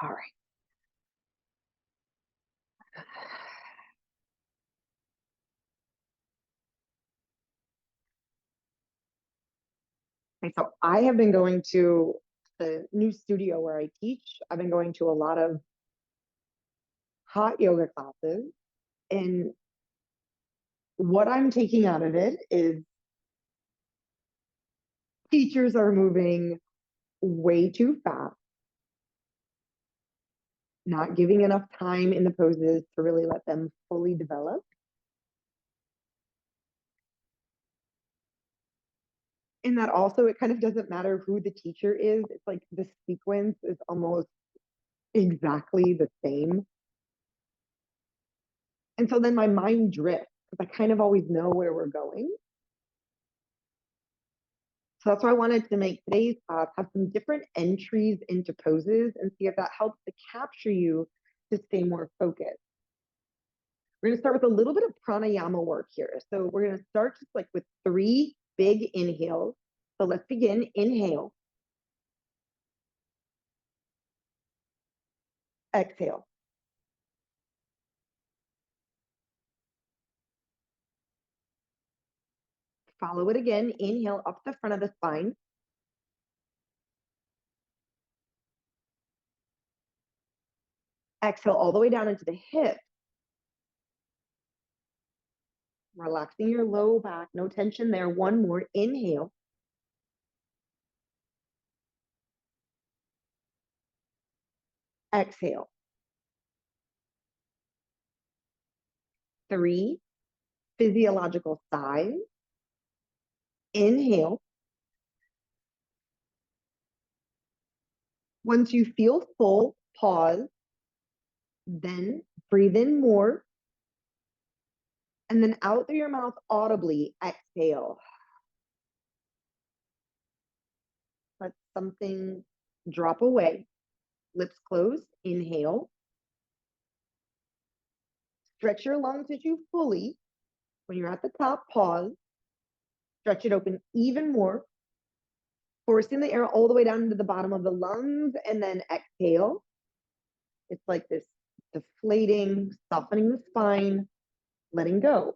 All right. Okay, so I have been going to the new studio where I teach. I've been going to a lot of hot yoga classes. And what I'm taking out of it is teachers are moving way too fast, not giving enough time in the poses to really let them fully develop. And that also, it kind of doesn't matter who the teacher is. It's like the sequence is almost exactly the same. And so then my mind drifts because I kind of always know where we're going. So that's why I wanted to make today's class have some different entries into poses and see if that helps to capture you to stay more focused. We're going to start with a little bit of pranayama work here. So we're going to start just like with 3 big inhales. So let's begin. Inhale. Exhale. Follow it again. Inhale up the front of the spine. Exhale all the way down into the hips. Relaxing your low back. No tension there. One more. Inhale. Exhale. 3, physiological sighs. Inhale. Once you feel full, pause. Then breathe in more. And then out through your mouth audibly, exhale. Let something drop away. Lips closed. Inhale. Stretch your lung tissue fully. When you're at the top, pause. Stretch it open even more. Forcing the air all the way down into the bottom of the lungs. And then exhale. It's like this deflating, softening the spine, letting go.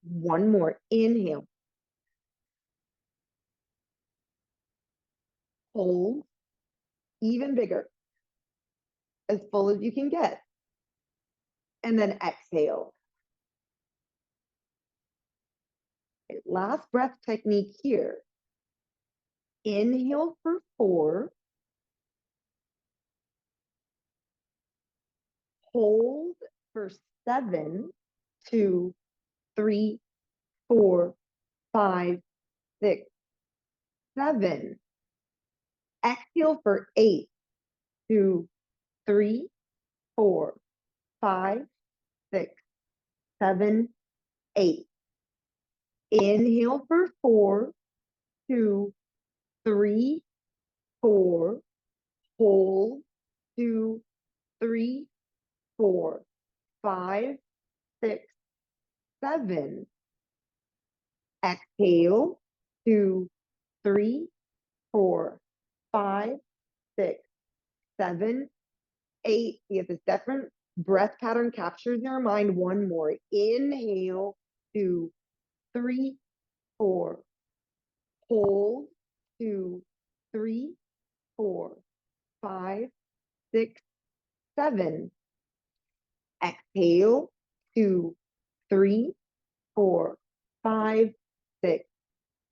One more. Inhale. Hold. Even bigger. As full as you can get. And then exhale. Okay, last breath technique here. Inhale for 4. Hold for 7, 2, 3, 4, 5, 6, 7. Exhale for 8, 2, 3, 4, 5, 6, 7, 8. Inhale for 4, 2, 3, 4. Hold 2, 3, 4, 5, 6, 7. Exhale 2, 3, 4, 5, 6, 7, 8. See if this different breath pattern captures your mind. One more. Inhale 2, 3, 4. Hold 2, 3, 4, 5, 6, 7. Exhale 2, 3, 4, 5, 6,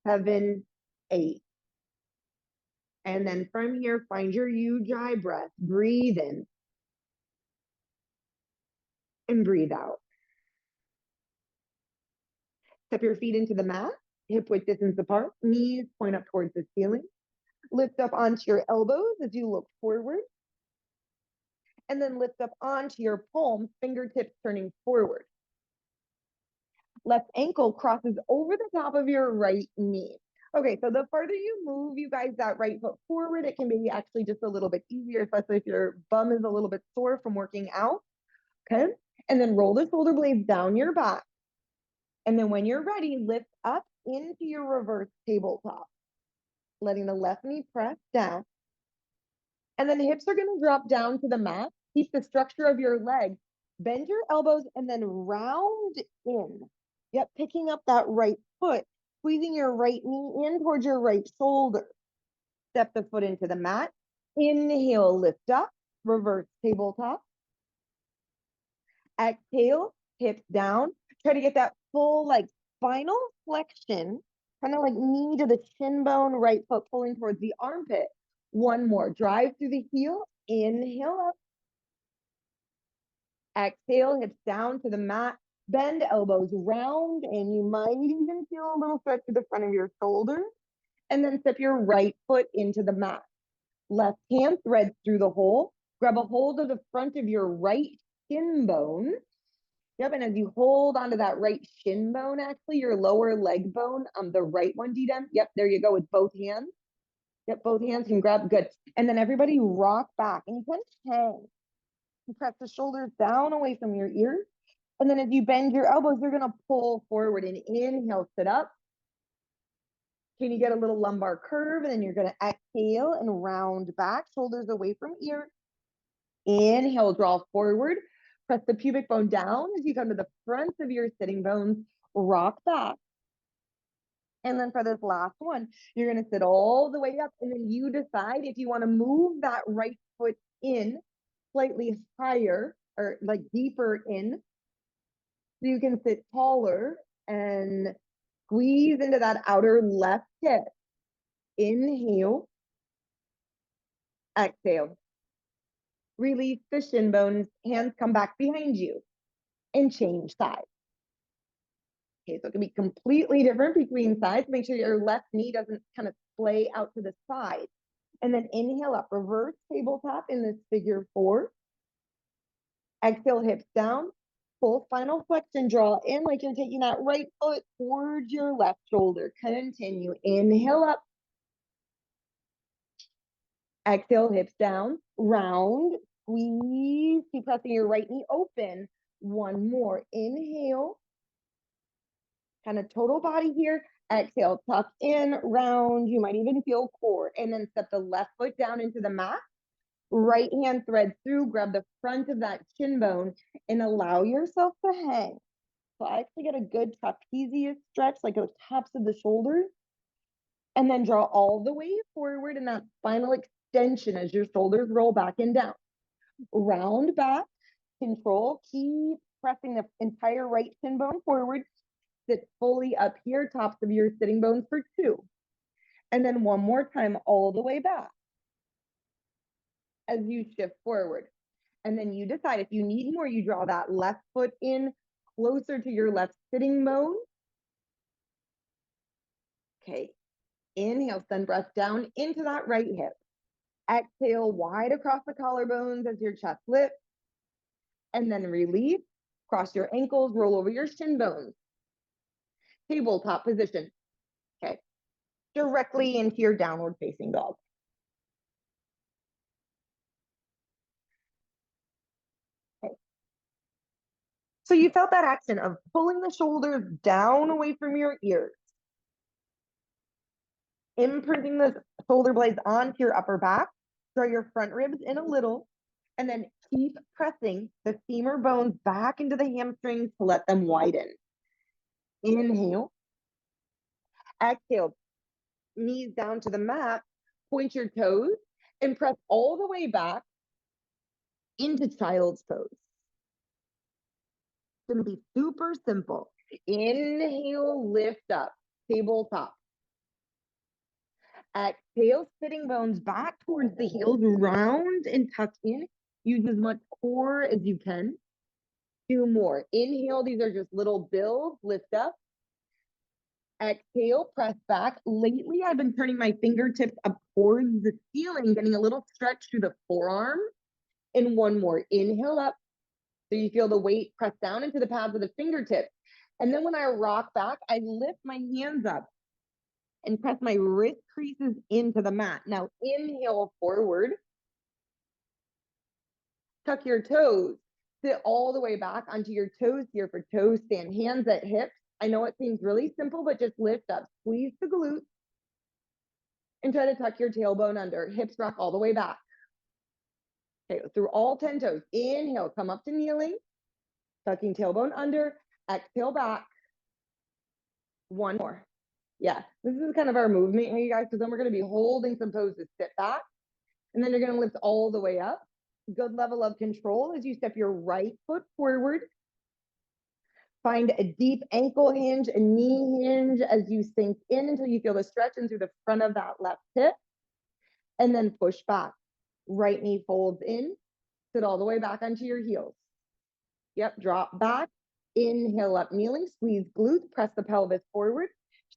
7, 8. And then from here, find your Ujjayi breath. Breathe in and breathe out. Step your feet into the mat, hip width distance apart, knees point up towards the ceiling. Lift up onto your elbows as you look forward. And then lift up onto your palms, fingertips turning forward. Left ankle crosses over the top of your right knee. Okay, so the further you move, you guys, that right foot forward, it can be actually just a little bit easier, especially if your bum is a little bit sore from working out. Okay, and then roll the shoulder blades down your back. And then when you're ready, lift up into your reverse tabletop, letting the left knee press down. And then hips are gonna drop down to the mat. Keep the structure of your leg. Bend your elbows and then round in. Yep, picking up that right foot, squeezing your right knee in towards your right shoulder. Step the foot into the mat. Inhale, lift up, reverse tabletop. Exhale, hips down. Try to get that full like spinal flexion, kind of like knee to the shin bone, right foot pulling towards the armpit. One more, drive through the heel, inhale up. Exhale, hips down to the mat, bend elbows round, and you might even feel a little stretch to the front of your shoulders. And then step your right foot into the mat. Left hand threads through the hole. Grab a hold of the front of your right shin bone. Yep, and as you hold onto that right shin bone, actually, your lower leg bone, the right one, Dita. Yep, there you go with both hands. Yep, both hands can grab, good. And then everybody rock back and you kind of hang. You press the shoulders down away from your ears. And then as you bend your elbows, you're gonna pull forward and inhale, sit up. Can you get a little lumbar curve? And then you're gonna exhale and round back, shoulders away from ears. Inhale, draw forward. Press the pubic bone down as you come to the front of your sitting bones, rock back. And then for this last one, you're gonna sit all the way up and then you decide if you wanna move that right foot in slightly higher or like deeper in. So you can sit taller and squeeze into that outer left hip. Inhale, exhale. Release the shin bones, hands come back behind you and change sides. Okay, so it can be completely different between sides. Make sure your left knee doesn't kind of splay out to the side. And then inhale up, reverse tabletop in this figure 4. Exhale, hips down, full final flexion, draw in like you're taking that right foot towards your left shoulder. Continue, inhale up. Exhale, hips down, round, squeeze, keep pressing your right knee open. One more, inhale. Kind of total body here. Exhale, tuck in, round. You might even feel core. And then step the left foot down into the mat. Right hand threads through, grab the front of that shin bone and allow yourself to hang. So I actually get a good trapezius stretch, like those tops of the shoulders. And then draw all the way forward in that spinal extension as your shoulders roll back and down. Round back, control, keep pressing the entire right shin bone forward. Sit fully up here, tops of your sitting bones for 2. And then one more time, all the way back as you shift forward. And then you decide if you need more, you draw that left foot in closer to your left sitting bone. Okay, inhale, send breath down into that right hip. Exhale, wide across the collarbones as your chest lifts. And then release, cross your ankles, roll over your shin bones. Tabletop position. Okay, directly into your downward facing dog. Okay. So you felt that action of pulling the shoulders down away from your ears, imprinting the shoulder blades onto your upper back, draw your front ribs in a little, and then keep pressing the femur bones back into the hamstrings to let them widen. Inhale. Exhale, knees down to the mat, point your toes, and press all the way back into child's pose. It's gonna be super simple. Inhale, lift up, tabletop. Exhale, sitting bones back towards the heels, round and tuck in. Use as much core as you can. 2 more. Inhale, these are just little builds, lift up. Exhale, press back. Lately, I've been turning my fingertips up towards the ceiling, getting a little stretch through the forearm. And one more. Inhale up. So you feel the weight press down into the pads of the fingertips. And then when I rock back, I lift my hands up and press my wrist creases into the mat. Now inhale forward. Tuck your toes. Sit all the way back onto your toes here for toe stand. Hands at hips. I know it seems really simple, but just lift up. Squeeze the glutes. And try to tuck your tailbone under. Hips rock all the way back. Okay, through all 10 toes. Inhale, come up to kneeling, tucking tailbone under, exhale back. One more. Yeah, this is kind of our movement here, you guys, because then we're going to be holding some poses. Sit back, and then you're going to lift all the way up. Good level of control as you step your right foot forward. Find a deep ankle hinge, a knee hinge as you sink in until you feel the stretch in through the front of that left hip. And then push back. Right knee folds in, sit all the way back onto your heels. Yep, drop back, inhale up, kneeling, squeeze glutes, press the pelvis forward,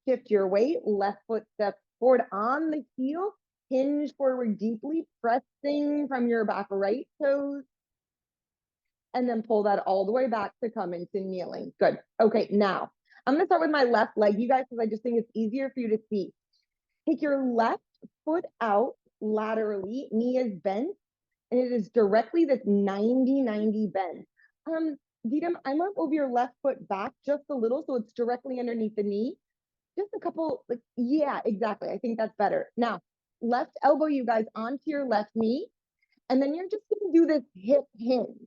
shift your weight, left foot steps forward on the heel, hinge forward deeply, pressing from your back right toes, and then pull that all the way back to come into kneeling. Good. Okay, now I'm gonna start with my left leg, you guys, because I just think it's easier for you to see. Take your left foot out laterally, knee is bent, and it is directly this 90-90 bend. Didam, I might move your left foot back just a little so it's directly underneath the knee. Just a couple, like, yeah, exactly. I think that's better. Now, left elbow, you guys, onto your left knee, and then you're just gonna do this hip hinge.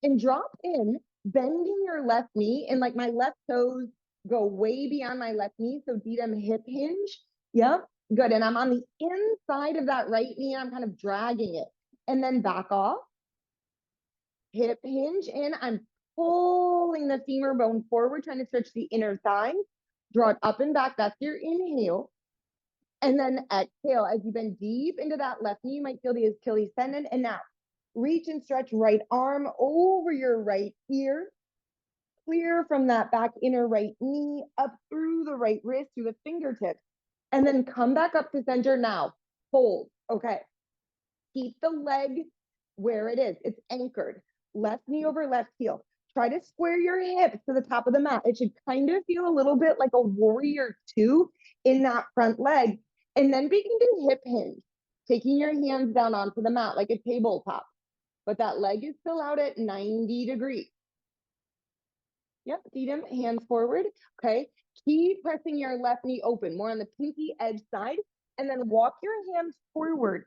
And drop in, bending your left knee, and like my left toes go way beyond my left knee. So Didam, hip hinge. Yep, good. And I'm on the inside of that right knee. I'm kind of dragging it. And then back off. Hip hinge in. I'm pulling the femur bone forward, trying to stretch the inner thigh. Draw it up and back. That's your inhale. And then exhale. As you bend deep into that left knee, you might feel the Achilles tendon. And now, reach and stretch right arm over your right ear. Clear from that back inner right knee, up through the right wrist, through the fingertips. And then come back up to center now. Hold. Okay. Keep the leg where it is. It's anchored. Left knee over left heel. Try to square your hips to the top of the mat. It should kind of feel a little bit like a warrior two in that front leg. And then begin to hip hinge, taking your hands down onto the mat like a tabletop. But that leg is still out at 90 degrees. Yep, Didam, hands forward. Okay, keep pressing your left knee open, more on the pinky edge side, and then walk your hands forward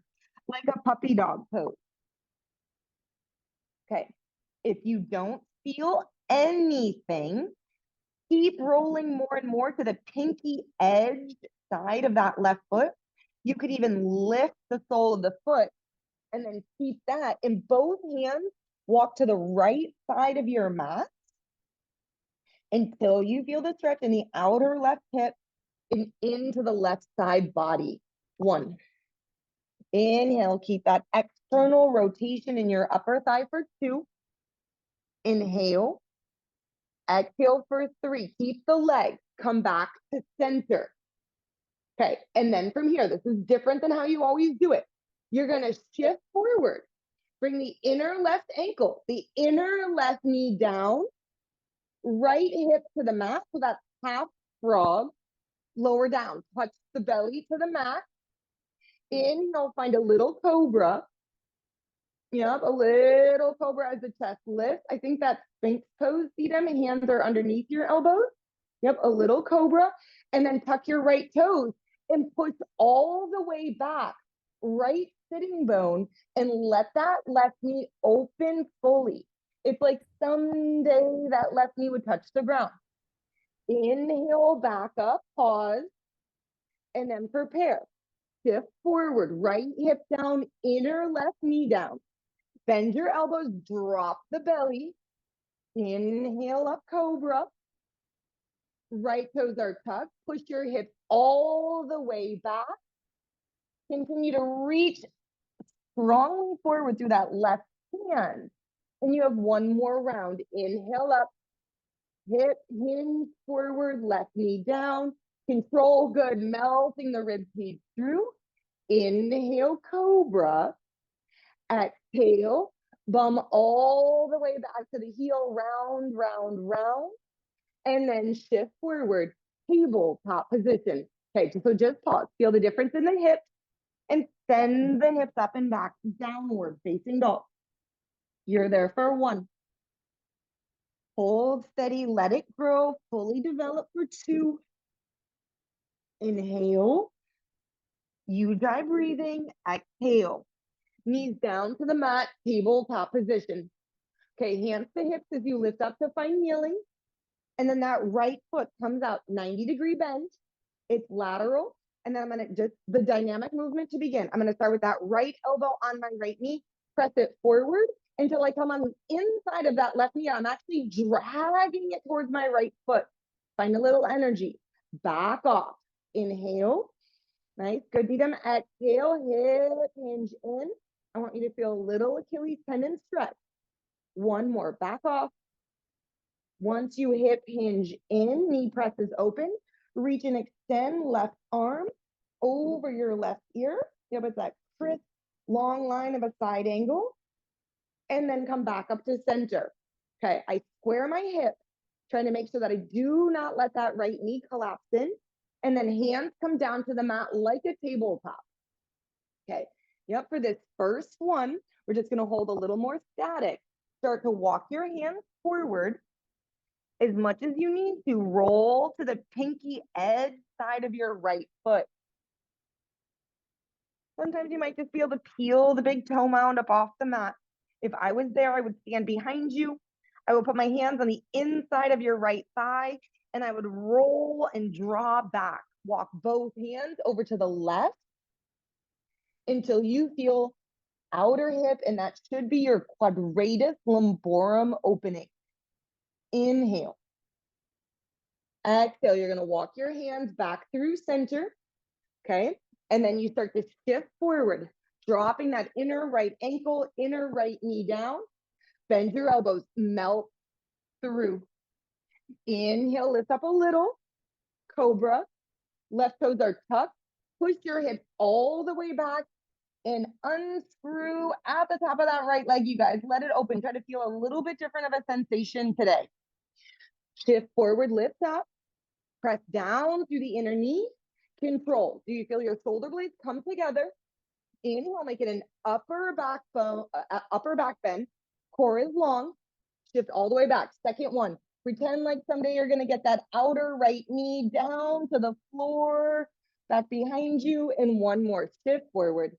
like a puppy dog pose. Okay, if you don't feel anything, keep rolling more and more to the pinky edge side of that left foot. You could even lift the sole of the foot and then keep that in both hands. Walk to the right side of your mat until you feel the stretch in the outer left hip and into the left side body. 1. Inhale, keep that external rotation in your upper thigh for 2. Inhale. Exhale for 3. Keep the legs. Come back to center. Okay, and then from here, this is different than how you always do it. You're gonna shift forward. Bring the inner left ankle, the inner left knee down, right hip to the mat, so that's half frog. Lower down, touch the belly to the mat. Inhale, find a little cobra. Yep, a little cobra as the chest lifts. I think that's Sphinx pose, Didam. Hands are underneath your elbows. Yep, a little cobra. And then tuck your right toes and push all the way back, right sitting bone, and let that left knee open fully. It's like someday that left knee would touch the ground. Inhale, back up, pause, and then prepare. Shift forward, right hip down, inner left knee down. Bend your elbows, drop the belly. Inhale up, cobra. Right toes are tucked. Push your hips all the way back. Continue to reach strongly forward through that left hand. And you have one more round. Inhale up, hip hinge forward, left knee down. Control, good, melting the rib cage through. Inhale, cobra. Exhale, bum all the way back to the heel, round, round, round. And then shift forward, tabletop position. Okay, so just pause. Feel the difference in the hips and send the hips up and back, downward facing dog. You're there for 1. Hold steady, let it grow, fully develop for 2. Inhale. Ujjayi breathing. Exhale. Knees down to the mat, tabletop position. Okay, hands to hips as you lift up to find kneeling. And then that right foot comes out 90-degree bend. It's lateral. And then I'm going to just the dynamic movement to begin. I'm going to start with that right elbow on my right knee, press it forward until I come on the inside of that left knee. I'm actually dragging it towards my right foot. Find a little energy. Back off. Inhale. Nice. Good, Didam. Exhale. Hip hinge in. I want you to feel a little Achilles tendon stretch. One more. Back off. Once you hip hinge in, knee presses open, reach and extend left arm over your left ear. Yep, it's that crisp, long line of a side angle. And then come back up to center. Okay, I square my hip, trying to make sure that I do not let that right knee collapse in. And then hands come down to the mat like a tabletop. Okay, yep, for this first one, we're just gonna hold a little more static. Start to walk your hands forward as much as you need to. Roll to the pinky edge side of your right foot. Sometimes you might just be able to peel the big toe mound up off the mat. If I was there, I would stand behind you. I would put my hands on the inside of your right thigh and I would roll and draw back. Walk both hands over to the left until you feel outer hip, and that should be your quadratus lumborum opening. Inhale. Exhale, you're gonna walk your hands back through center, okay? And then you start to shift forward, dropping that inner right ankle, inner right knee down. Bend your elbows, melt through. Inhale, lift up a little, cobra. Left toes are tucked. Push your hips all the way back and unscrew at the top of that right leg, you guys. Let it open. Try to feel a little bit different of a sensation today. Shift forward, lift up. Press down through the inner knee. Control. Do you feel your shoulder blades come together? Inhale, make it an upper back bend. Core is long. Shift all the way back. Second one. Pretend like someday you're gonna get that outer right knee down to the floor, back behind you, and one more. Shift forward.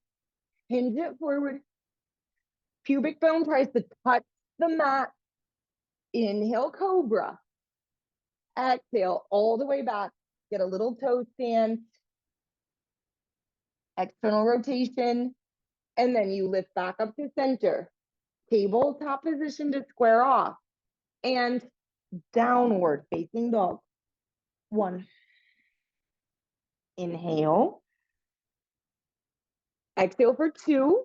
Hinge it forward. Pubic bone tries to touch the mat. Inhale, cobra. Exhale all the way back. Get a little toe stance. External rotation. And then you lift back up to center. Tabletop position to square off. And downward facing dog. One. Inhale. Exhale for two.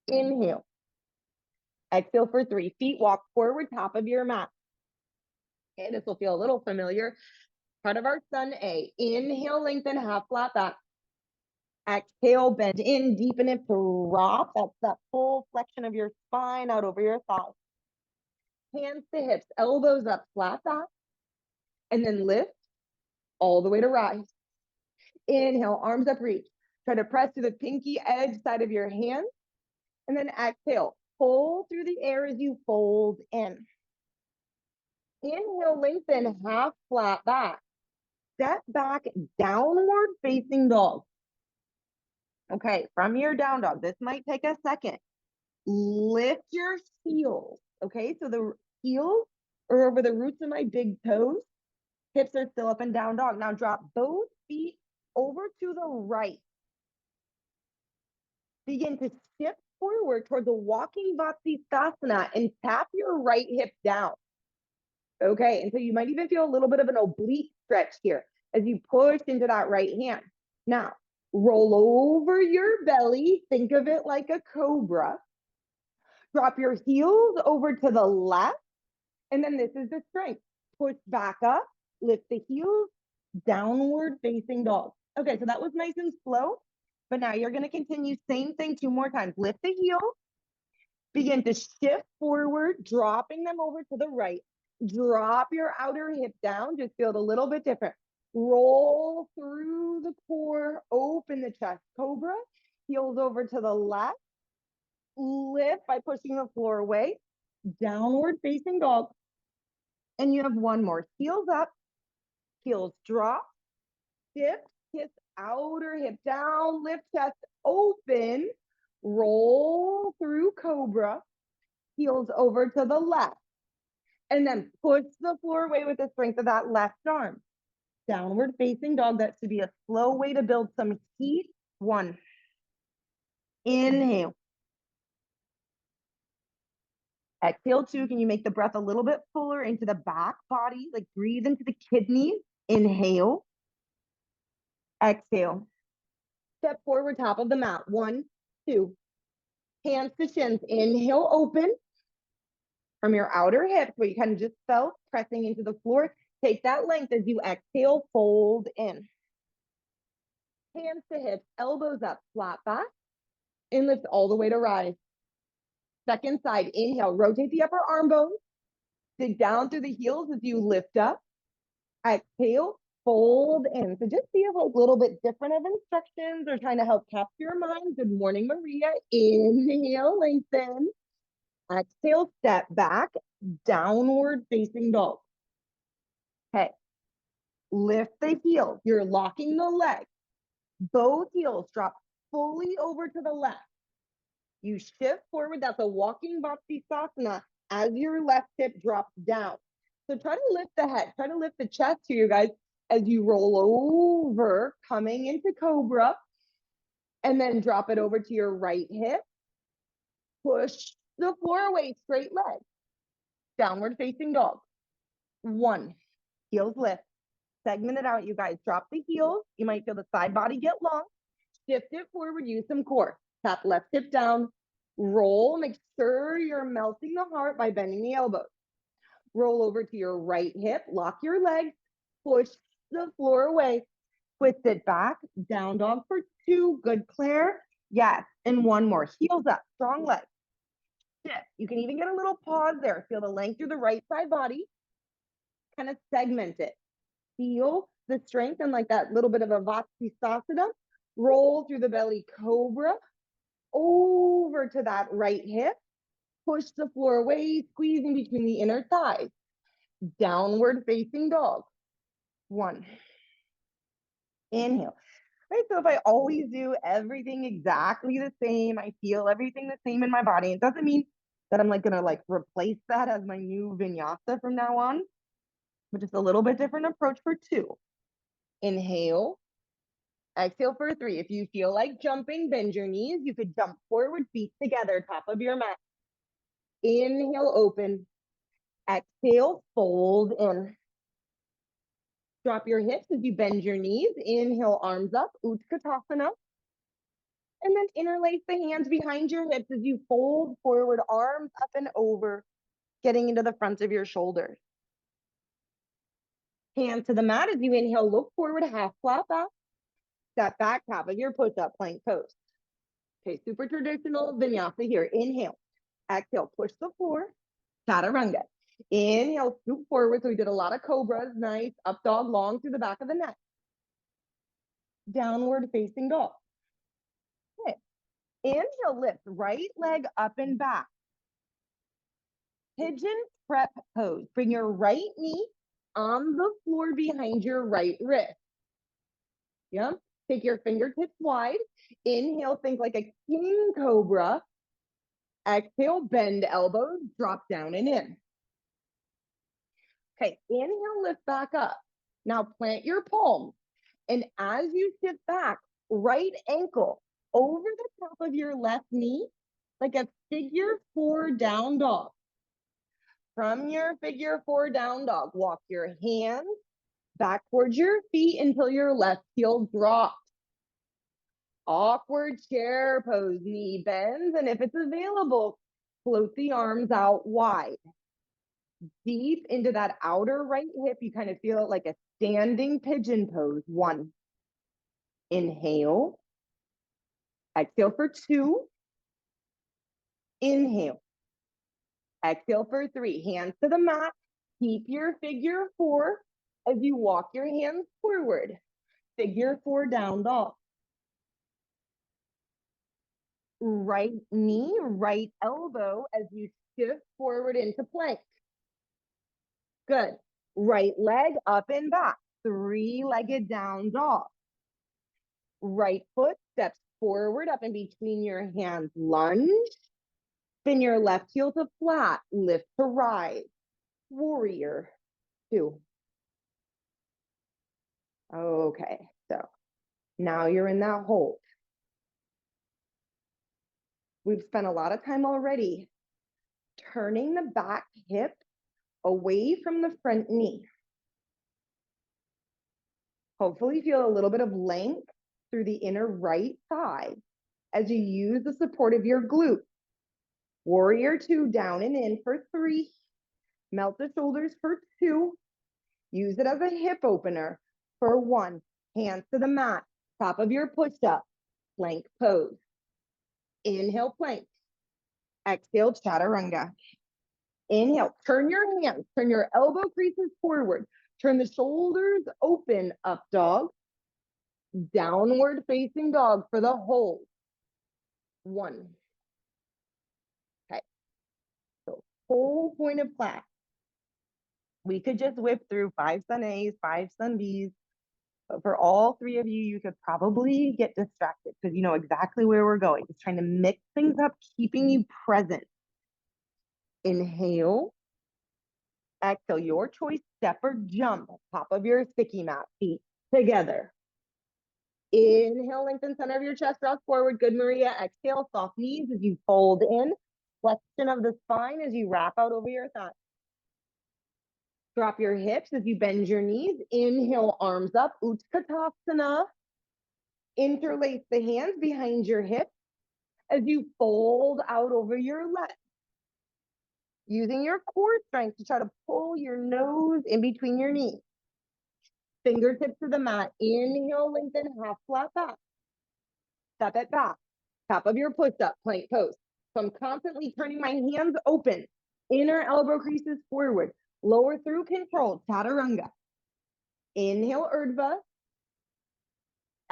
Inhale. Exhale for three. Feet walk forward, top of your mat. Okay, this will feel a little familiar. Part of our sun A. Inhale, lengthen, half flat back. Exhale, bend in, deepen it, drop. That's that full flexion of your spine out over your thighs. Hands to hips, elbows up, flat back. And then lift all the way to rise. Inhale, arms up, reach. Try to press to the pinky edge side of your hand. And then exhale, pull through the air as you fold in. Inhale, lengthen, half flat back. Step back, downward facing dog. Okay, from your down dog, this might take a second. Lift your heels, okay? So the heels are over the roots of my big toes. Hips are still up and down dog. Now drop both feet over to the right. Begin to shift forward towards a walking Vasisthasana and tap your right hip down. Okay, and so you might even feel a little bit of an oblique stretch here as you push into that right hand. Now, roll over your belly. Think of it like a cobra. Drop your heels over to the left. And then this is the strength. Push back up, lift the heels, downward facing dog. Okay, so that was nice and slow. But now you're going to continue same thing 2 more times. Lift the heels. Begin to shift forward, dropping them over to the right. Drop your outer hip down. Just feel it a little bit different. Roll through the core, open the chest. Cobra, heels over to the left. Lift by pushing the floor away. Downward facing dog. And you have one more. Heels up, heels drop, shift, kiss outer hip down, lift chest open, roll through cobra, heels over to the left, and then push the floor away with the strength of that left arm. Downward facing dog. That should be a slow way to build some heat. 1. Inhale. Exhale 2. Can you make the breath a little bit fuller into the back body? Like breathe into the kidneys. Inhale. Exhale. Step forward, top of the mat. 1, 2. Hands to shins. Inhale, open. From your outer hips, where you kind of just felt pressing into the floor. Take that length as you exhale, fold in. Hands to hips, elbows up, flat back, and lift all the way to rise. Second side, inhale, rotate the upper arm bones. Dig down through the heels as you lift up. Exhale, fold in. So just see if a little bit different of instructions are trying to help capture your mind. Good morning, Maria. Inhale, lengthen. Exhale, step back, downward facing dog. Okay. Lift the heel. You're locking the leg. Both heels drop fully over to the left. You shift forward. That's a walking Bhaksasana as your left hip drops down. So try to lift the head. Try to lift the chest here, you guys, as you roll over, coming into cobra. And then drop it over to your right hip. Push the floor away, straight leg. Downward facing dog. 1. Heels lift. Segment it out, you guys. Drop the heels. You might feel the side body get long. Shift it forward. Use some core. Tap left hip down. Roll. Make sure you're melting the heart by bending the elbows. Roll over to your right hip. Lock your legs. Push the floor away. Twist it back. Down dog for 2. Good, Claire. Yes. And 1 more. Heels up. Strong legs. Shift. You can even get a little pause there. Feel the length through the right side body. Kind of segment it. Feel the strength and like that little bit of a Vatsasana. Roll through the belly, cobra. Over to that right hip. Push the floor away, squeezing between the inner thighs. Downward facing dog. 1. Inhale. Right, so if I always do everything exactly the same, I feel everything the same in my body. It doesn't mean that I'm like gonna like replace that as my new vinyasa from now on, but just a little bit different approach for 2. Inhale. Exhale for 3. If you feel like jumping, bend your knees. You could jump forward, feet together, top of your mat. Inhale, open. Exhale, fold in. Drop your hips as you bend your knees. Inhale, arms up, Utkatasana. And then interlace the hands behind your hips as you fold forward, arms up and over, getting into the front of your shoulders. Hands to the mat as you inhale, look forward, half flat back. Step back, top of your push-up plank pose. Okay, super traditional vinyasa here. Inhale, exhale, push the floor, chaturanga. Inhale, scoop forward. So we did a lot of cobras. Nice, up dog, long through the back of the neck. Downward facing dog. Okay, inhale, lift, right leg up and back. Pigeon prep pose. Bring your right knee on the floor behind your right wrist. Yeah. Take your fingertips wide. Inhale, think like a king cobra. Exhale, bend elbows, drop down and in. Okay, inhale, lift back up. Now plant your palms. And as you shift back, right ankle over the top of your left knee, like a figure 4 down dog. From your figure 4 down dog, walk your hands back towards your feet until your left heel drops. Awkward chair pose, knee bends, and if it's available, float the arms out wide. Deep into that outer right hip, you kind of feel it like a standing pigeon pose. 1. Inhale. Exhale for 2. Inhale. Exhale for 3. Hands to the mat. Keep your figure 4 as you walk your hands forward. Figure 4 down dog. Right knee, right elbow as you shift forward into plank. Good. Right leg up and back. 3-legged down dog. Right foot steps forward up in between your hands, lunge. Spin your left heel to flat, lift to rise. Warrior 2. Okay, so now you're in that hold. We've spent a lot of time already turning the back hip away from the front knee. Hopefully feel a little bit of length through the inner right thigh as you use the support of your glute. Warrior 2, down and in for 3. Melt the shoulders for 2. Use it as a hip opener for 1. Hands to the mat, top of your push-up, plank pose. Inhale, plank. Exhale, chaturanga. Inhale, turn your hands, turn your elbow creases forward. Turn the shoulders open, up dog. Downward facing dog for the hold. 1. Okay. So whole point of class. We could just whip through 5 sun A's, 5 sun B's. But for all 3 of you, you could probably get distracted because you know exactly where we're going. Just trying to mix things up, keeping you present. Inhale. Exhale, your choice, step or jump, top of your sticky mat, feet together. Inhale, lengthen center of your chest, rock forward, good Maria. Exhale, soft knees as you fold in. Flexion of the spine as you wrap out over your thighs. Drop your hips as you bend your knees. Inhale, arms up, Utkatasana. Interlace the hands behind your hips as you fold out over your legs. Using your core strength to try to pull your nose in between your knees. Fingertips to the mat. Inhale, lengthen, half flat back. Step it back. Top of your push-up, plank pose. So I'm constantly turning my hands open. Inner elbow creases forward. Lower through control, chaturanga. Inhale, urdhva.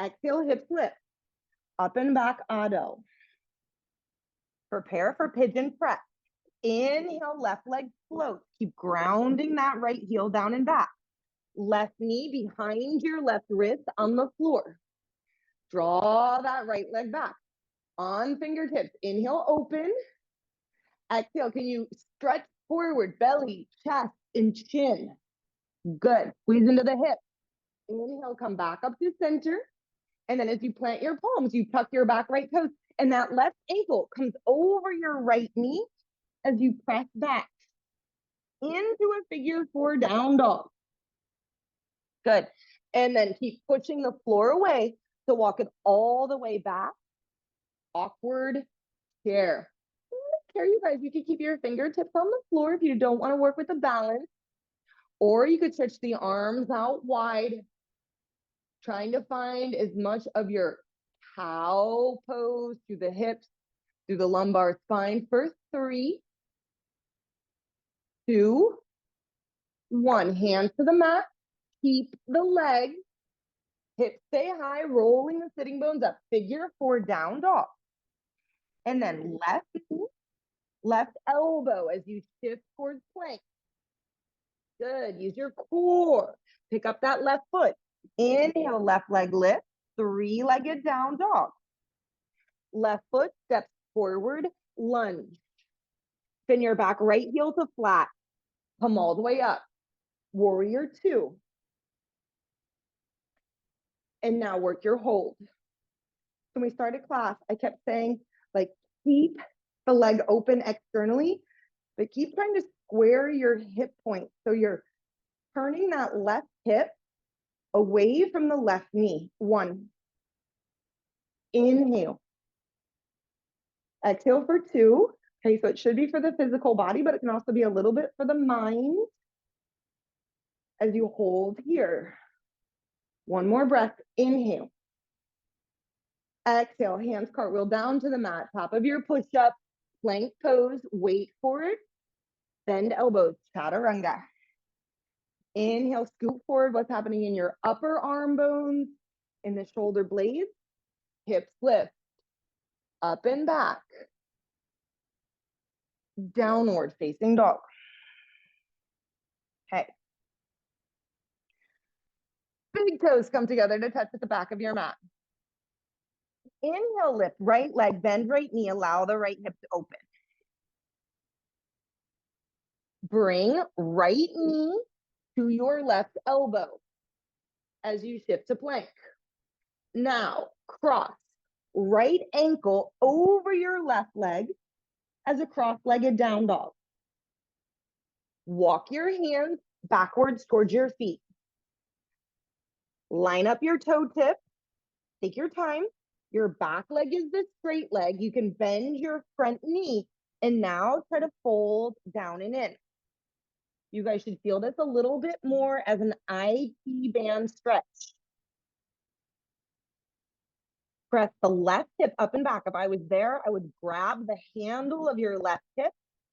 Exhale, hips lift. Up and back, Adho. Prepare for pigeon press. Inhale, left leg floats. Keep grounding that right heel down and back. Left knee behind your left wrist on the floor. Draw that right leg back. On fingertips, inhale, open. Exhale, can you stretch forward, belly, chest, and chin? Good. Squeeze into the hips. Inhale, come back up to center. And then as you plant your palms, you tuck your back right toes. And that left ankle comes over your right knee as you press back into a figure 4 down dog. Good. And then keep pushing the floor away. So walk it all the way back. Awkward chair. Care, you guys, you could keep your fingertips on the floor if you don't want to work with the balance. Or you could stretch the arms out wide, trying to find as much of your cow pose through the hips, through the lumbar spine for 3, 2, 1. Hands to the mat. Keep the legs. Hips stay high, rolling the sitting bones up. Figure 4 down dog. And then left knee, left elbow as you shift towards plank. Good. Use your core. Pick up that left foot. Inhale, left leg lift. 3-legged down dog. Left foot steps forward, lunge. Spin your back right heel to flat. Come all the way up. Warrior 2. And now work your hold. When we started class, I kept saying, like, keep the leg open externally, but keep trying to square your hip point. So you're turning that left hip away from the left knee. 1. Inhale. Exhale for 2. Okay, so it should be for the physical body, but it can also be a little bit for the mind as you hold here. 1 more breath. Inhale. Exhale, hands cartwheel down to the mat. Top of your push-up, plank pose, wait for it. Bend elbows, chaturanga. Inhale, scoot forward. What's happening in your upper arm bones, in the shoulder blades? Hips lift, up and back. Downward facing dog. Okay. Big toes come together to touch at the back of your mat. Inhale, lift right leg, bend right knee, allow the right hip to open. Bring right knee to your left elbow as you shift to plank. Now, cross right ankle over your left leg as a cross-legged down dog. Walk your hands backwards towards your feet. Line up your toe tip. Take your time. Your back leg is the straight leg. You can bend your front knee and now try to fold down and in. You guys should feel this a little bit more as an IT band stretch. Press the left hip up and back. If I was there, I would grab the handle of your left hip,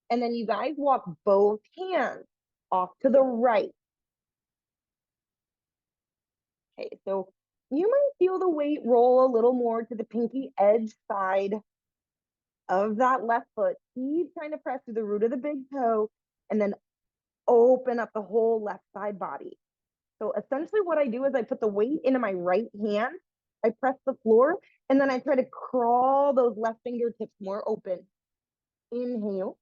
and then you guys walk both hands off to the right. Okay, so you might feel the weight roll a little more to the pinky edge side of that left foot. Keep trying to press through the root of the big toe, and then open up the whole left side body. So essentially what I do is I put the weight into my right hand, I press the floor, and then I try to crawl those left fingertips more open. Inhale.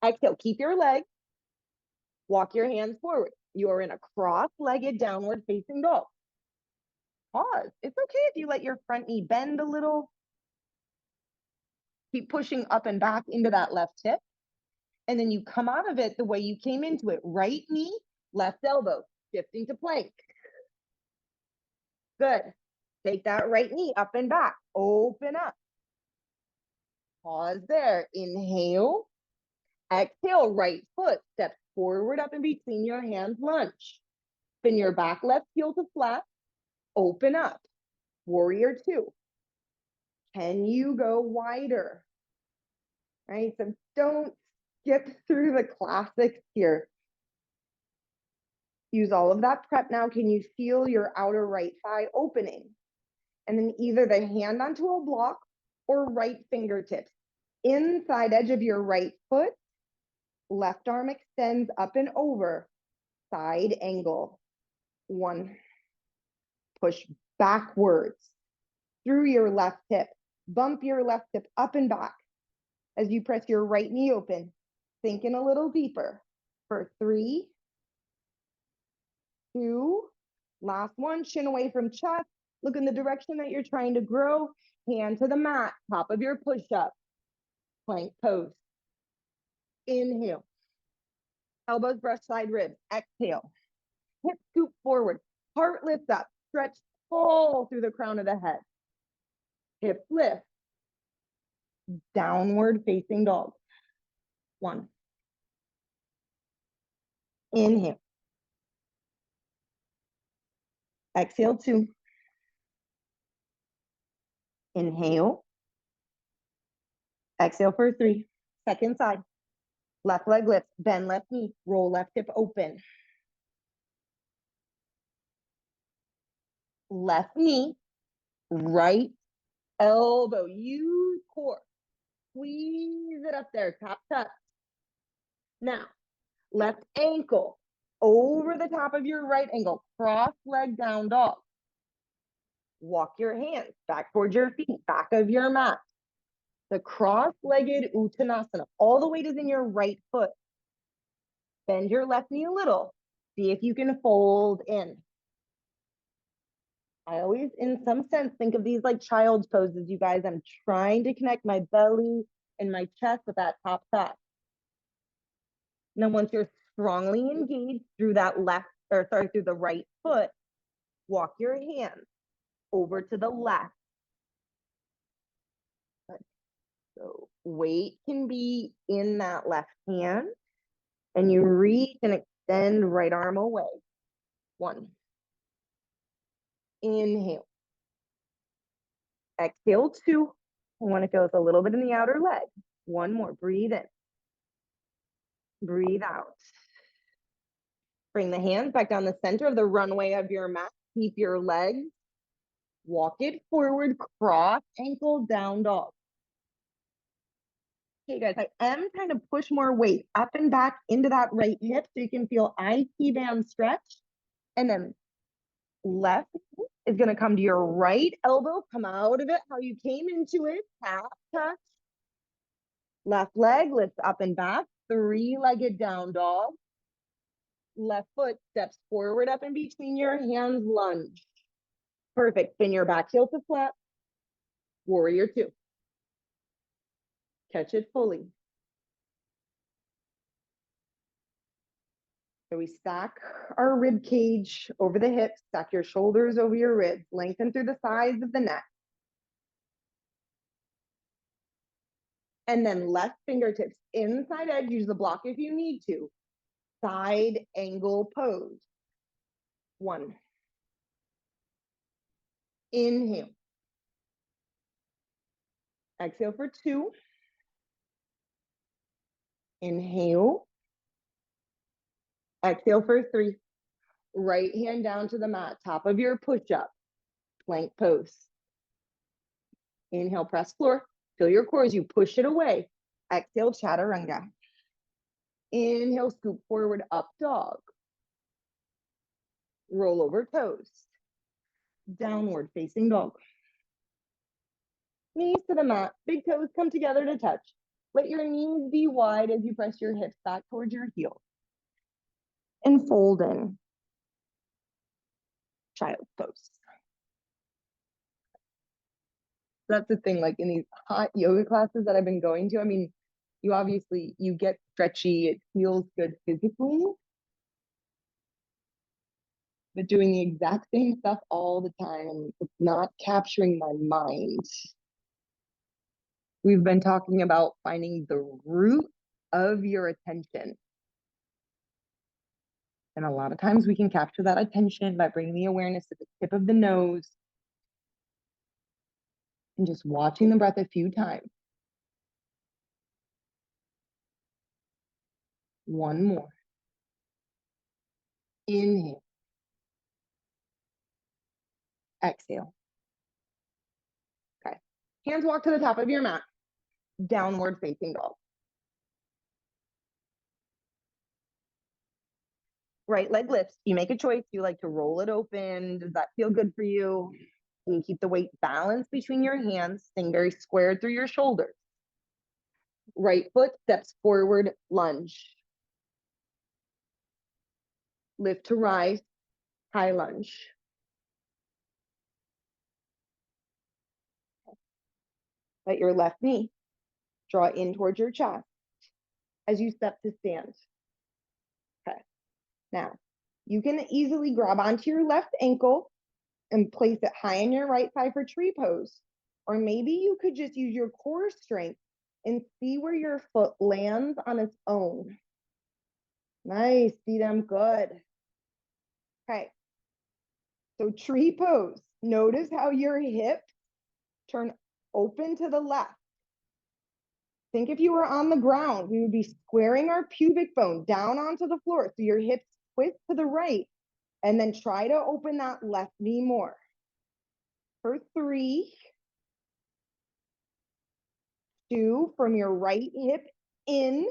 Exhale, keep your leg. Walk your hands forward. You're in a cross-legged downward facing dog. Pause. It's okay if you let your front knee bend a little. Keep pushing up and back into that left hip. And then you come out of it the way you came into it. Right knee, left elbow, shifting to plank. Good. Take that right knee up and back. Open up. Pause there. Inhale. Exhale, right foot. Step forward up in between your hands, lunge. Spin your back left heel to flat. Open up. Warrior two. Can you go wider? Right? So don't skip through the classics here. Use all of that prep now. Can you feel your outer right thigh opening? And then either the hand onto a block or right fingertips. Inside edge of your right foot, left arm extends up and over, side angle. One. Push backwards through your left hip. Bump your left hip up and back as you press your right knee open. Sink in a little deeper for 3, 2, last one, chin away from chest. Look in the direction that you're trying to grow. Hand to the mat, top of your push-up. Plank pose. Inhale. Elbows brush side ribs. Exhale. Hip scoop forward. Heart lifts up. Stretch full through the crown of the head. Hip lift. Downward facing dog. 1. Inhale. Exhale 2. Inhale. Exhale for 3. Second side. Left leg lifts. Bend left knee. Roll left hip open. Left knee. Right elbow. Use core. Squeeze it up there. Top touch. Now, left ankle over the top of your right ankle. Cross leg down dog. Walk your hands back towards your feet, back of your mat. The cross-legged Uttanasana. All the weight is in your right foot. Bend your left knee a little. See if you can fold in. I always, in some sense, think of these like child's poses, you guys. I'm trying to connect my belly and my chest with that top thigh. Now, once you're strongly engaged through that through the right foot, walk your hands over to the left. So weight can be in that left hand, and you reach and extend right arm away. 1. Inhale. Exhale 2. I want to feel a little bit in the outer leg. 1 more. Breathe in. Breathe out. Bring the hands back down the center of the runway of your mat. Keep your legs. Walk it forward. Cross ankle down dog. Okay, guys, I am trying to push more weight up and back into that right hip so you can feel IT band stretch. And then left is going to come to your right elbow, come out of it how you came into it, tap, touch. Left leg lifts up and back, three-legged down dog. Left foot steps forward up in between your hands, lunge. Perfect. Spin your back heel to flat. Warrior two. Catch it fully. So we stack our rib cage over the hips, stack your shoulders over your ribs, lengthen through the sides of the neck. And then left fingertips inside edge, use the block if you need to. Side angle pose. 1. Inhale. Exhale for 2. Inhale. Exhale for 3. Right hand down to the mat, top of your push-up, plank pose. Inhale, press floor. Feel your core as you push it away. Exhale, chaturanga. Inhale, scoop forward, up dog. Roll over toes. Downward facing dog. Knees to the mat, big toes come together to touch. Let your knees be wide as you press your hips back towards your heels. And fold in. Child's pose. That's the thing, like in these hot yoga classes that I've been going to, I mean, you get stretchy, it feels good physically, but doing the exact same stuff all the time, it's not capturing my mind. We've been talking about finding the root of your attention. And a lot of times we can capture that attention by bringing the awareness to the tip of the nose and just watching the breath a few times. 1 more. Inhale. Exhale. Okay. Hands walk to the top of your mat. Downward facing dog. Right leg lifts. You make a choice. You like to roll it open. Does that feel good for you? You can keep the weight balanced between your hands, staying very squared through your shoulders. Right foot steps forward, lunge. Lift to rise, high lunge. Let your left knee draw in towards your chest as you step to stand. Okay. Now, you can easily grab onto your left ankle and place it high in your right thigh for tree pose. Or maybe you could just use your core strength and see where your foot lands on its own. Nice, see them, good. Okay, so tree pose. Notice how your hips turn open to the left. Think if you were on the ground, we would be squaring our pubic bone down onto the floor. So your hips twist to the right and then try to open that left knee more. For 3, 2, from your right hip in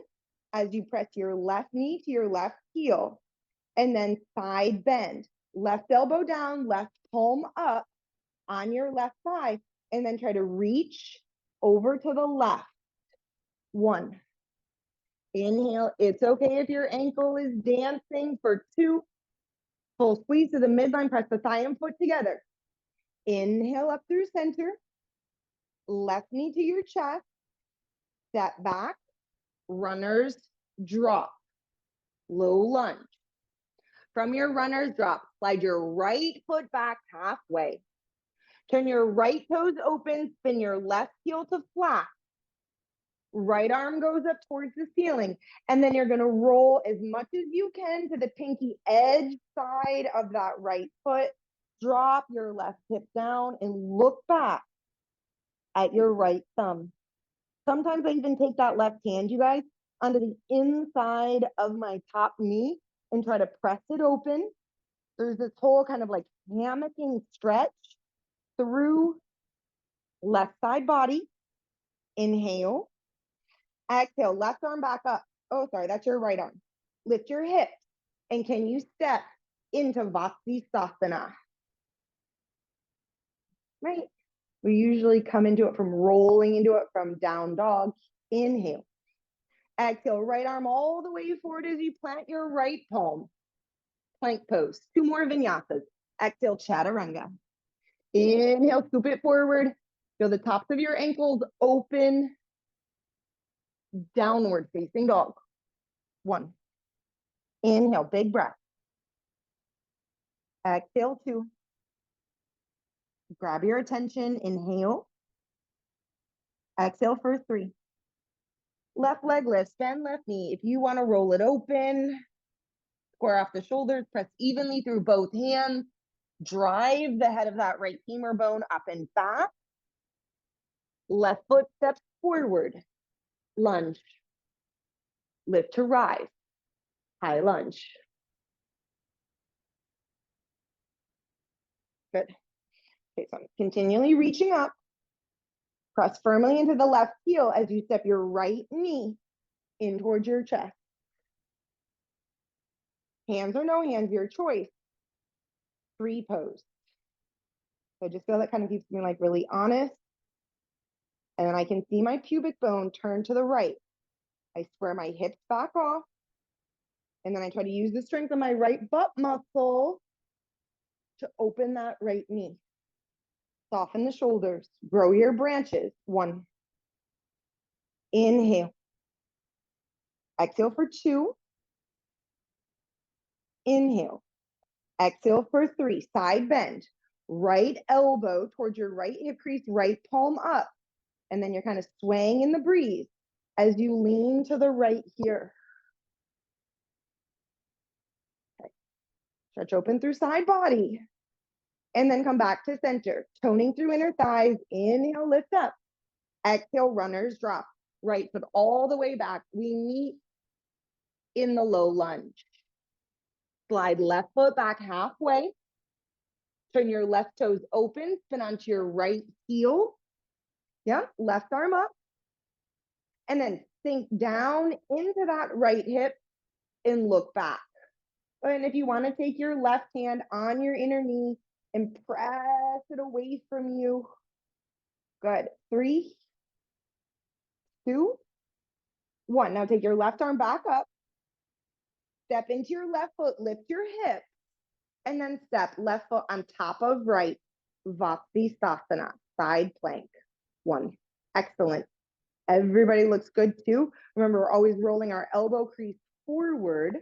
as you press your left knee to your left heel. And then side bend. Left elbow down, left palm up on your left thigh. And then try to reach over to the left. 1. Inhale. It's okay if your ankle is dancing. For 2. Full squeeze to the midline. Press the thigh and foot together. Inhale up through center. Left knee to your chest. Step back. Runner's drop. Low lunge. From your runner's drop, slide your right foot back halfway. Turn your right toes open, spin your left heel to flat. Right arm goes up towards the ceiling. And then you're gonna roll as much as you can to the pinky edge side of that right foot. Drop your left hip down and look back at your right thumb. Sometimes I even take that left hand, you guys, onto the inside of my top knee and try to press it open. There's this whole kind of like hammocking stretch through left side body. Inhale. Exhale, left arm back up. Oh, sorry, that's your right arm. Lift your hips. And can you step into Vasisthasana? right? We usually come into it from rolling into it from down dog. Inhale. Exhale, right arm all the way forward as you plant your right palm. Plank pose. 2 more vinyasas. Exhale, chaturanga. Inhale, scoop it forward. Feel the tops of your ankles open. Downward facing dog. 1. Inhale, big breath. Exhale, 2. Grab your attention. Inhale. Exhale for 3. Left leg lifts, bend left knee. If you want to roll it open, square off the shoulders, press evenly through both hands. Drive the head of that right femur bone up and back. Left foot steps forward. Lunge. Lift to rise. High lunge. Good. Okay, so I'm continually reaching up. Press firmly into the left heel as you step your right knee in towards your chest. Hands or no hands, your choice. 3 pose. So I just feel that kind of keeps me like really honest. And then I can see my pubic bone turn to the right. I square my hips back off. And then I try to use the strength of my right butt muscle to open that right knee. Soften the shoulders. Grow your branches. 1. Inhale. Exhale for 2. Inhale. Exhale for 3. Side bend. Right elbow towards your right hip crease, right palm up. And then you're kind of swaying in the breeze as you lean to the right here. Okay. Stretch open through side body. And then come back to center. Toning through inner thighs. Inhale, lift up. Exhale, runners drop. Right foot all the way back. We meet in the low lunge. Slide left foot back halfway. Turn your left toes open. Spin onto your right heel. Yeah, left arm up. And then sink down into that right hip and look back. And if you want to take your left hand on your inner knee and press it away from you. Good. 3, 2, 1. Now take your left arm back up. Step into your left foot, lift your hip, and then step left foot on top of right. Vasisthasana, side plank. 1. Excellent. Everybody looks good too. Remember, we're always rolling our elbow crease forward.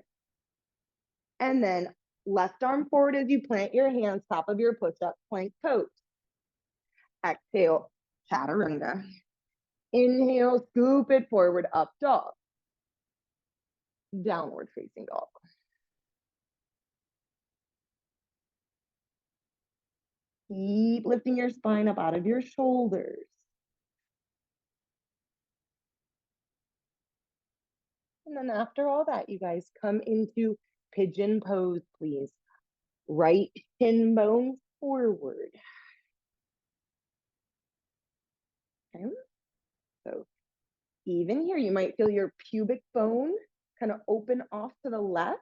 And then left arm forward as you plant your hands, top of your push-up plank pose. Exhale, chaturanga. Inhale, scoop it forward, up dog. Downward facing dog. Keep lifting your spine up out of your shoulders. And then after all that, you guys come into pigeon pose, please. Right shin bone forward. Okay. So even here, you might feel your pubic bone kind of open off to the left.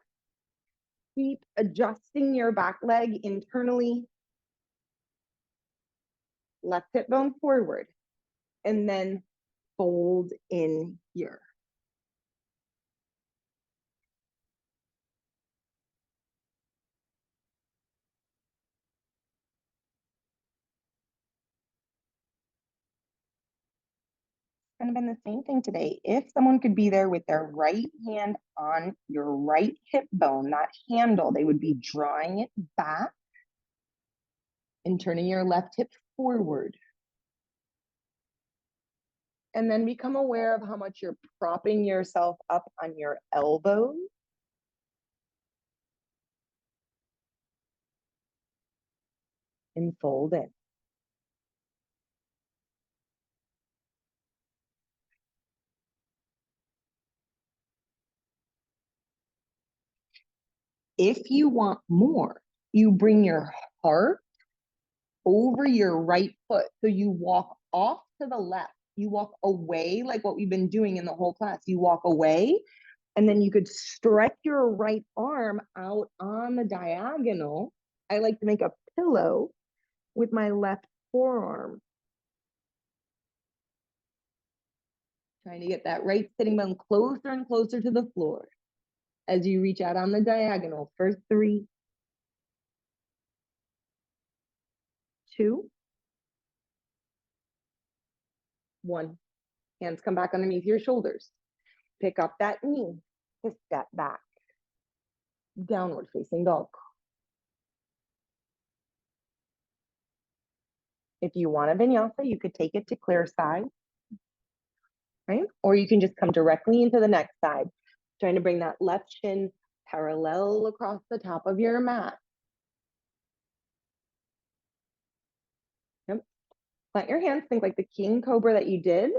Keep adjusting your back leg internally. Left hip bone forward. And then fold in here. Kind of been the same thing today. If someone could be there with their right hand on your right hip bone, that handle, they would be drawing it back and turning your left hip forward. And then become aware of how much you're propping yourself up on your elbows. And fold in. If you want more, you bring your heart over your right foot. So you walk off to the left. You walk away like what we've been doing in the whole class. You walk away, and then you could stretch your right arm out on the diagonal. I like to make a pillow with my left forearm. Trying to get that right sitting bone closer and closer to the floor as you reach out on the diagonal. First 3, 2, 1. Hands come back underneath your shoulders. Pick up that knee to step back. Downward facing dog. If you want a vinyasa, you could take it to clear side, right? Or you can just come directly into the next side, trying to bring that left shin parallel across the top of your mat. Yep. Plant your hands, think like the king cobra that you did.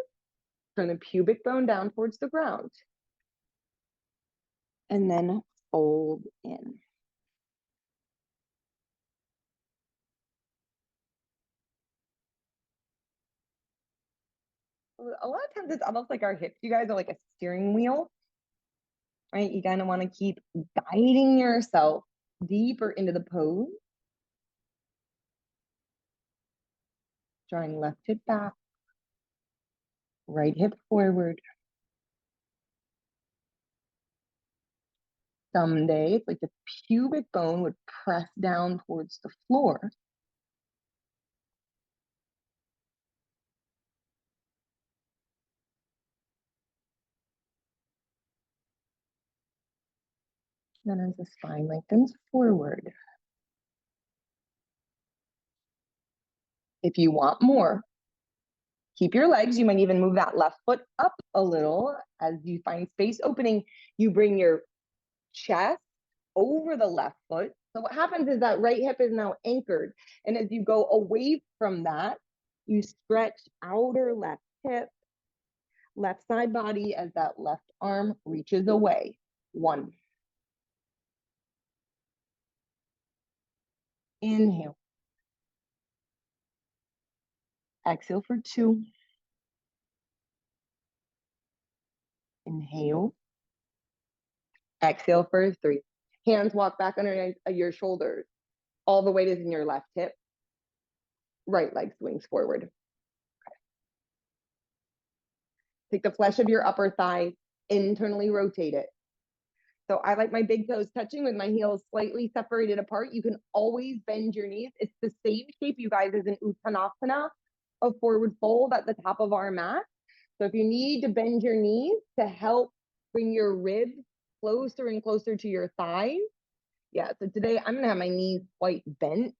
Turn the pubic bone down towards the ground. And then fold in. A lot of times it's almost like our hips, you guys, are like a steering wheel, right? You kind of want to keep guiding yourself deeper into the pose. Drawing left hip back, right hip forward. Someday it's like the pubic bone would press down towards the floor. Then as the spine lengthens forward. If you want more, keep your legs. You might even move that left foot up a little as you find space opening. You bring your chest over the left foot. So what happens is that right hip is now anchored. And as you go away from that, you stretch outer left hip, left side body as that left arm reaches away. 1. Inhale. Exhale for 2. Inhale. Exhale for 3. Hands walk back underneath your shoulders. All the weight is in your left hip. Right leg swings forward. Take the flesh of your upper thigh, internally rotate it. So I like my big toes touching with my heels slightly separated apart. You can always bend your knees. It's the same shape, you guys, as an Uttanasana, a forward fold at the top of our mat. So if you need to bend your knees to help bring your ribs closer and closer to your thighs, yeah, so today I'm gonna have my knees quite bent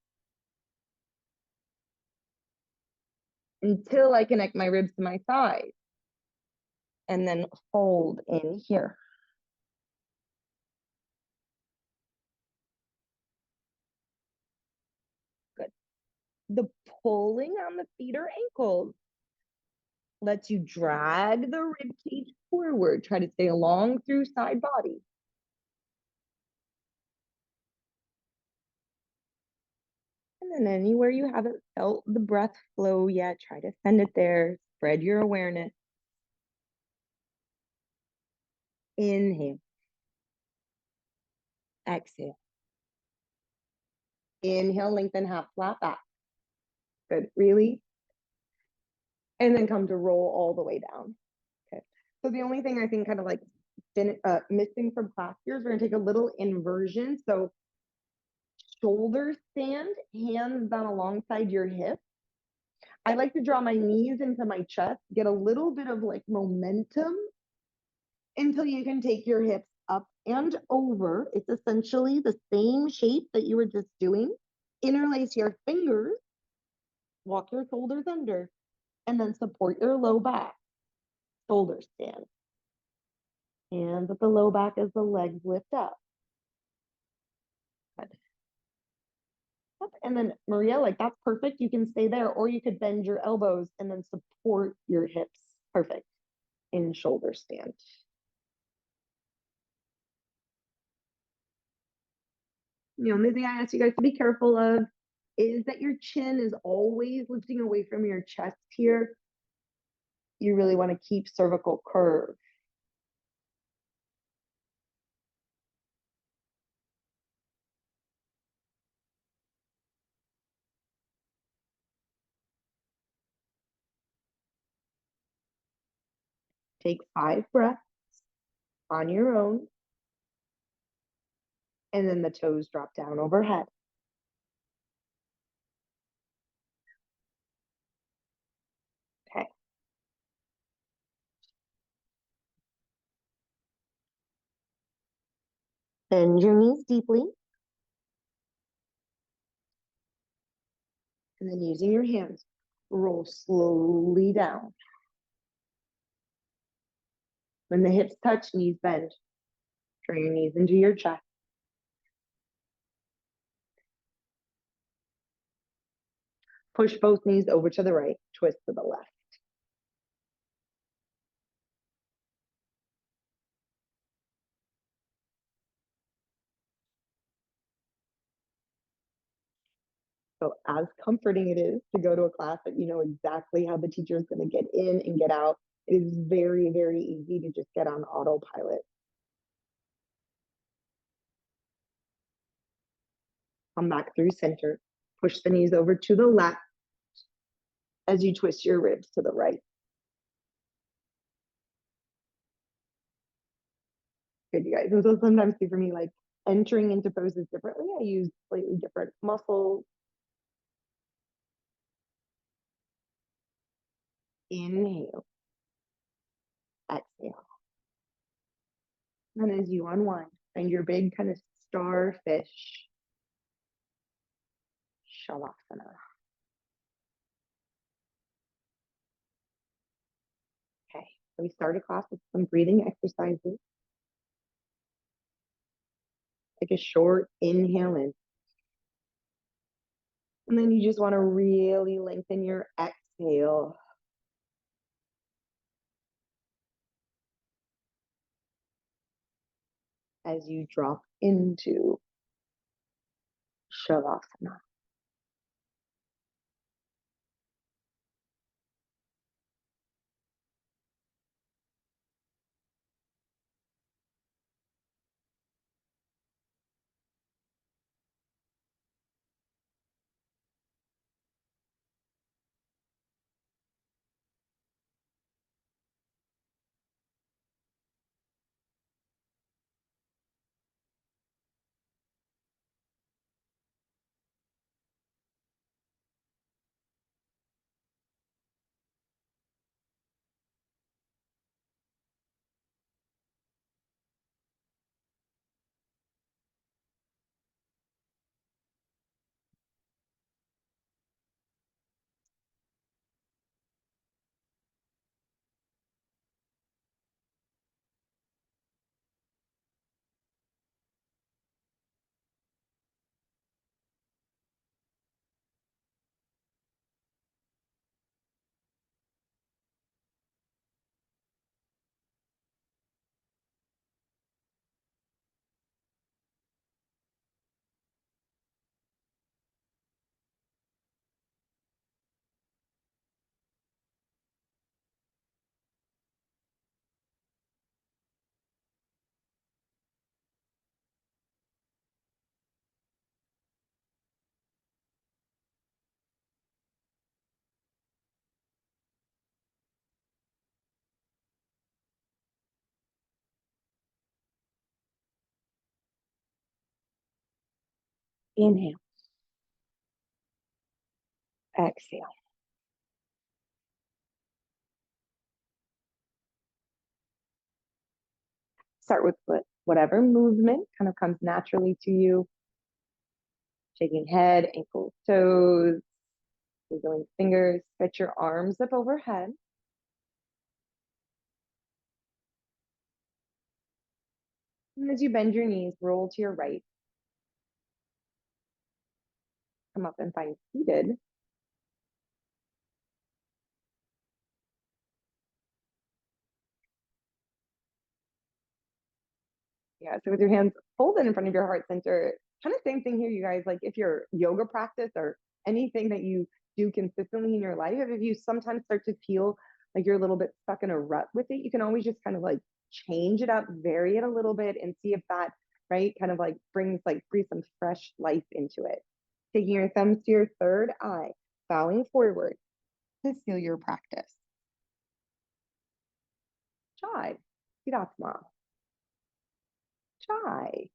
until I connect my ribs to my thighs. And then fold in here. Good. The pulling on the feet or ankles lets you drag the rib cage forward. Try to stay long through side body. And then anywhere you haven't felt the breath flow yet, try to send it there. Spread your awareness. Inhale. Exhale. Inhale, lengthen half flat back. Good, really. And then come to roll all the way down. Okay. So the only thing I think kind of like missing from class here is we're gonna take a little inversion. So shoulder stand, hands down alongside your hip. I like to draw my knees into my chest, get a little bit of like momentum until you can take your hips up and over. It's essentially the same shape that you were just doing. Interlace your fingers, walk your shoulders under, and then support your low back. Shoulder stand. Hands at the low back as the legs lift up. Good. And then Maria, like that's perfect. You can stay there, or you could bend your elbows and then support your hips. Perfect. In shoulder stand. The only thing I ask you guys to be careful of is that your chin is always lifting away from your chest here. You really want to keep cervical curve. Take 5 breaths on your own. And then the toes drop down overhead. Okay. Bend your knees deeply. And then using your hands, roll slowly down. When the hips touch, knees bend. Turn your knees into your chest. Push both knees over to the right, twist to the left. So as comforting it is to go to a class that you know exactly how the teacher is going to get in and get out, it is very, very easy to just get on autopilot. Come back through center. Push the knees over to the left as you twist your ribs to the right. Good, you guys. And so sometimes too, for me, like entering into poses differently, I use slightly different muscles. Inhale. Exhale. And as you unwind, find your big kind of starfish. Shavasana. Okay, so we start a class with some breathing exercises. Take a short inhale in. And then you just want to really lengthen your exhale. As you drop into Shavasana. Inhale. Exhale. Start with whatever movement kind of comes naturally to you. Shaking head, ankles, toes, wiggling fingers. Get your arms up overhead. And as you bend your knees, roll to your right. Come up and find seated. Yeah, so with your hands folded in front of your heart center, kind of same thing here, you guys. Like if your yoga practice or anything that you do consistently in your life, if you sometimes start to feel like you're a little bit stuck in a rut with it, you can always just kind of like change it up, vary it a little bit, and see if that, right, kind of like breathe some fresh life into it. Taking your thumbs to your third eye, bowing forward to seal your practice. Chai. Kiratma. Chai.